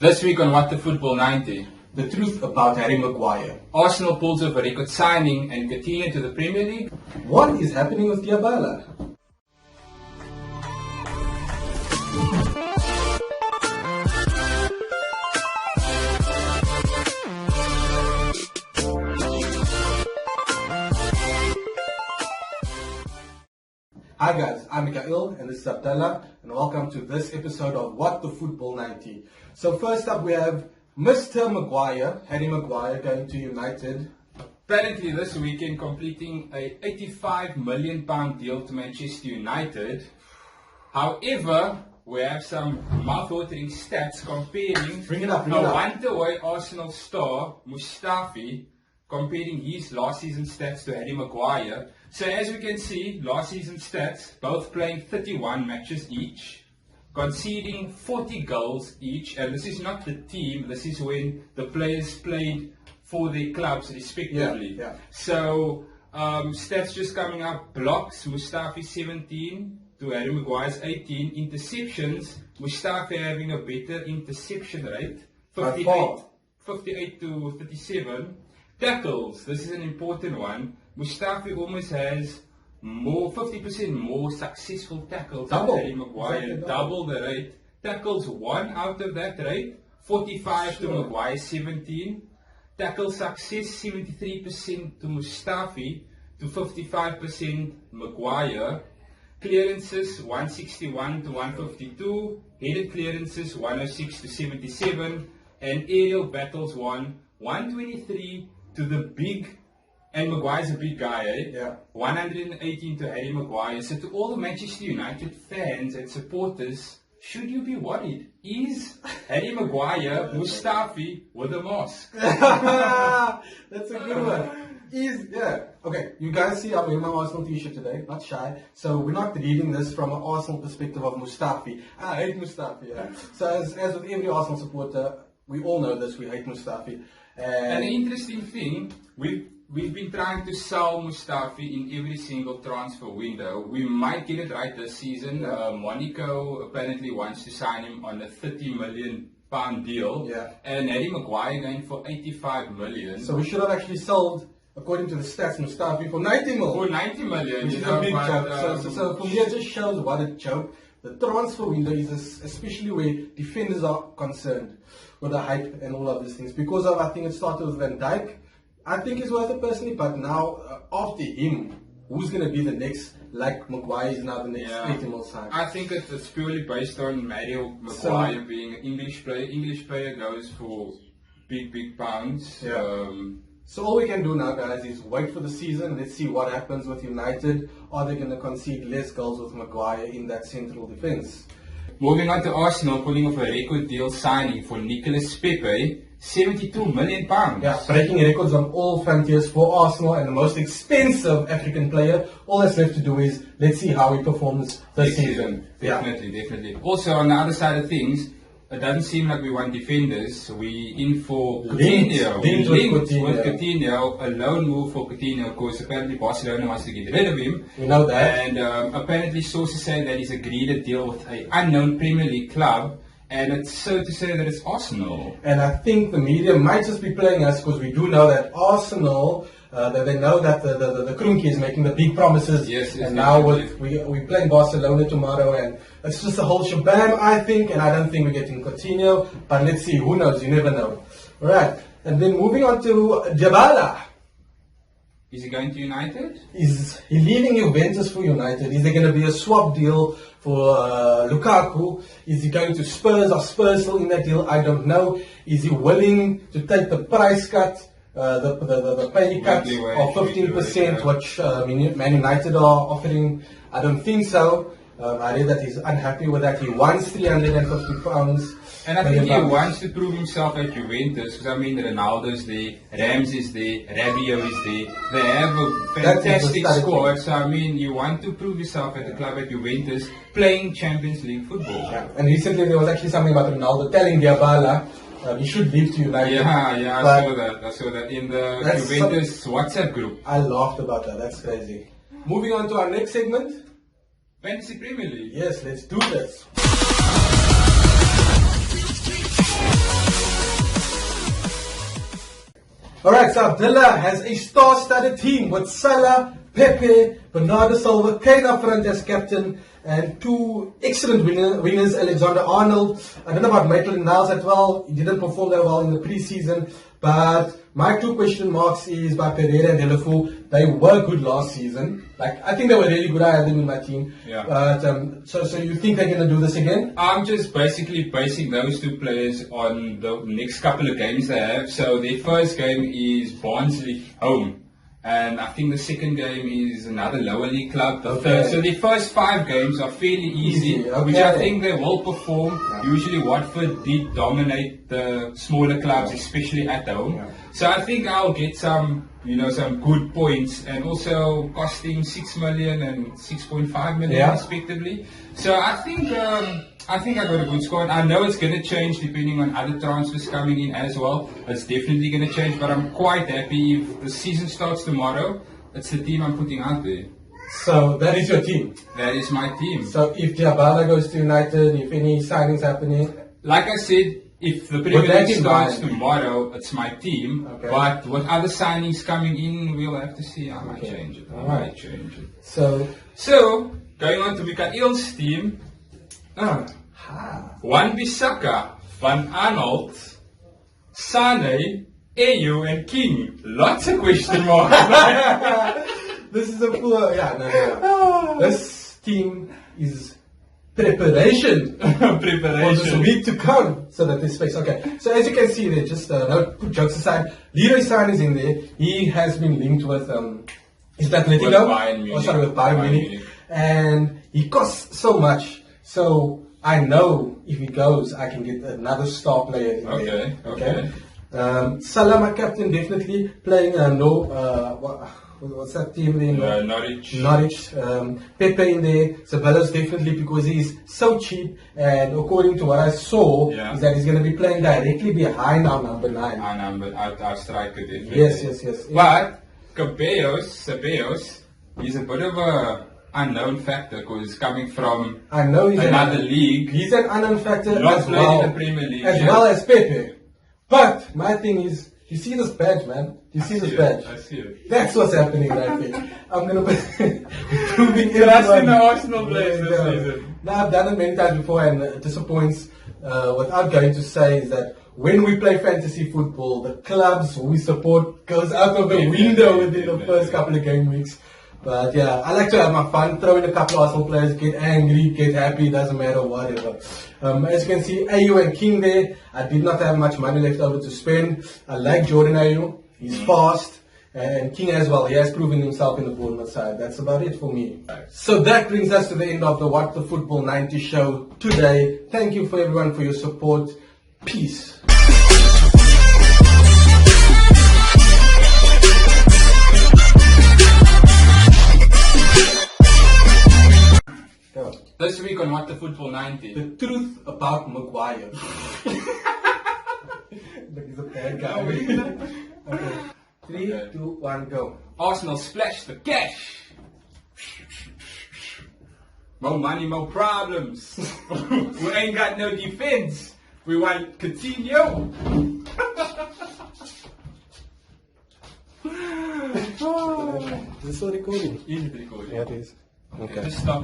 This week on What the Football 90, The truth about Harry Maguire. Arsenal pulls off a record signing and Coutinho to the Premier League. What is happening with Diabala? Hi guys, I'm Mikael and this is Abdallah and welcome to this episode of What the Football 90. So first up we have Mr. Maguire, Harry Maguire, going to United. Apparently this weekend completing a £85 million deal to Manchester United. However, we have some mouth-watering stats comparing Bring it up. one-away Arsenal star, Mustafi, comparing his last season stats to Harry Maguire. So as we can see, last season stats, both playing 31 matches each, conceding 40 goals each, and this is not the team, this is when the players played for their clubs respectively. Yeah. So stats just coming up: blocks, Mustafi 17 to Harry Maguire's 18. Interceptions, Mustafi having a better interception rate, 58 to 37. Tackles, this is an important one. Mustafi almost has 50% more successful tackles than Harry Maguire, Exactly double the rate. Tackles won out of that rate, 45 to Maguire 17. Tackle success 73% to Mustafi to 55% Maguire. Clearances 161 to 152. Headed clearances 106 to 77. And aerial battles won 123 to the big, and Maguire's a big guy, eh? Yeah. 118 to Harry Maguire. So to all the Manchester United fans and supporters, should you be worried? Is Harry Maguire Mustafi with a mask? That's a good one. Okay, you guys see I'm wearing my Arsenal t-shirt today, not shy. So we're not reading this from an Arsenal perspective of Mustafi. I hate Mustafi, yeah. So as with every Arsenal supporter, we all know this, we hate Mustafi. And the interesting thing, we've been trying to sell Mustafi in every single transfer window. We might get it right this season. Monaco apparently wants to sign him on a £30 million deal. Yeah. And Harry Maguire going for 85 million. So we should have actually sold, according to the stats, Mustafi for 90 million. For 90 million. Which is a big joke. So for me, it just shows what a joke. The transfer window is especially where defenders are concerned with the hype and all of these things. Because of, I think it started with Van Dijk. I think he's worth it personally, but now after him, who's going to be the next, like Maguire is now the next 80 million sign? I think it's purely based on Maguire being an English player. English player goes for big pounds. Yeah. So all we can do now, guys, is wait for the season. Let's see what happens with United. Are they going to concede less goals with Maguire in that central defence? Moving on to Arsenal, pulling off a record deal signing for Nicolas Pepe, £72 million. Yeah, breaking records on all frontiers for Arsenal and the most expensive African player. All that's left to do is let's see how he performs this season. Definitely. Also, on the other side of things, it doesn't seem like we want defenders. We in for Coutinho. Linked with Coutinho. A loan move for Coutinho. Of course, apparently Barcelona wants to get rid of him. We know that. And apparently sources say that he's agreed a deal with an unknown Premier League club. And it's so to say that it's Arsenal. And I think the media might just be playing us because we do know that Arsenal, that they know that the Kroenke is making the big promises. Yes, and now we're playing Barcelona tomorrow, and it's just a whole shabam, I think. And I don't think we're getting Coutinho, but let's see. Who knows? You never know. All right. And then moving on to Diabala. Is he going to United? Is he leaving Juventus for United? Is there going to be a swap deal for Lukaku? Is he going to Spurs? Are Spurs still in that deal? I don't know. Is he willing to take the price cut, the pay cut of 15%, which Man United are offering? I don't think so. I read that he's unhappy with that. He wants £350. And I think he wants to prove himself at Juventus, because I mean Ronaldo's there, Rams is there, Rabiot is there. They have a fantastic squad, so I mean you want to prove yourself at the club at Juventus playing Champions League football. Yeah. And recently there was actually something about Ronaldo telling Diabala he should leave to United. I saw that in the Juventus WhatsApp group. I laughed about that, that's crazy. Moving on to our next segment. Fantasy Premier League. Yes, let's do this. Alright, so Abdullah has a star-studded team with Salah, Pepe, Bernardo Silva, Kane up front as captain, and two excellent winners, Alexander-Arnold. I don't know about Maitland-Niles as well. He didn't perform that well in the preseason. But my two question marks is by Pereira and Delafou. They were good last season. Like, I think they were really good. I had them in my team. Yeah. But so you think they're going to do this again? I'm just basically basing those two players on the next couple of games they have. So their first game is Barnsley home. And I think the second game is another lower league club. The third. So the first 5 games are fairly easy, Okay. which I think they will perform. Yeah. Usually Watford did dominate the smaller clubs, especially at home. Yeah. So I think I'll get some good points, and also costing 6 million and 6.5 million respectively. So I think I got a good score. And I know it's going to change depending on other transfers coming in as well. It's definitely going to change, but I'm quite happy if the season starts tomorrow. It's the team I'm putting out there. So that is your team? That is my team. So if Diabala goes to United, if any signings happening? Like I said, if the Premier League starts tomorrow, it's my team. Okay. But with other signings coming in, we'll have to see. I might change it. I might change it. So going on to Mikael's team. Wan-Bissaka, Van Aanholt, Sane, Ayew and King. Lots of question marks. This is a poor... no. This team is preparation. For this week to come, so that there's space. Okay, so as you can see there, just put jokes aside, Leroy Sane is in there. He has been linked with... is that Atletico? With Bayern Munich. And he costs so much. So I know if he goes, I can get another star player in there. Okay. Salah, my captain, definitely playing what's that team there? Norwich. Pepe in there. Sabella's definitely, because he's so cheap, and according to what I saw, is that he's going to be playing directly behind our number 9. Our striker, definitely. Yes. But Ceballos, he's a bit of a unknown factor because he's coming from another league. He's an unknown factor as well, in the Premier League, well as Pepe. But my thing is, you see this badge, man? You see this badge? I see it. That's what's happening right there. I'm gonna be proving Trust in the Arsenal players this season. Now I've done it many times before, and it disappoints. What I'm going to say is that when we play fantasy football, the clubs we support goes out of the window within the first couple of game weeks. But yeah, I like to have my fun, throw in a couple of Arsenal players, get angry, get happy, doesn't matter, whatever. As you can see, Ayew and King there. I did not have much money left over to spend. I like Jordan Ayew. He's fast. And King as well. He has proven himself in the Bournemouth side. That's about it for me. So that brings us to the end of the What the Football 90 show today. Thank you for everyone for your support. Peace. This week on What the Football 90. The truth about Maguire. Look, he's a bad guy. Okay. 3, 2, 1, go. Arsenal splash the cash. More money, more problems. We ain't got no defense. We want Coutinho. Is this still recording? Is it recording? Yeah, it is. Okay. Just stop.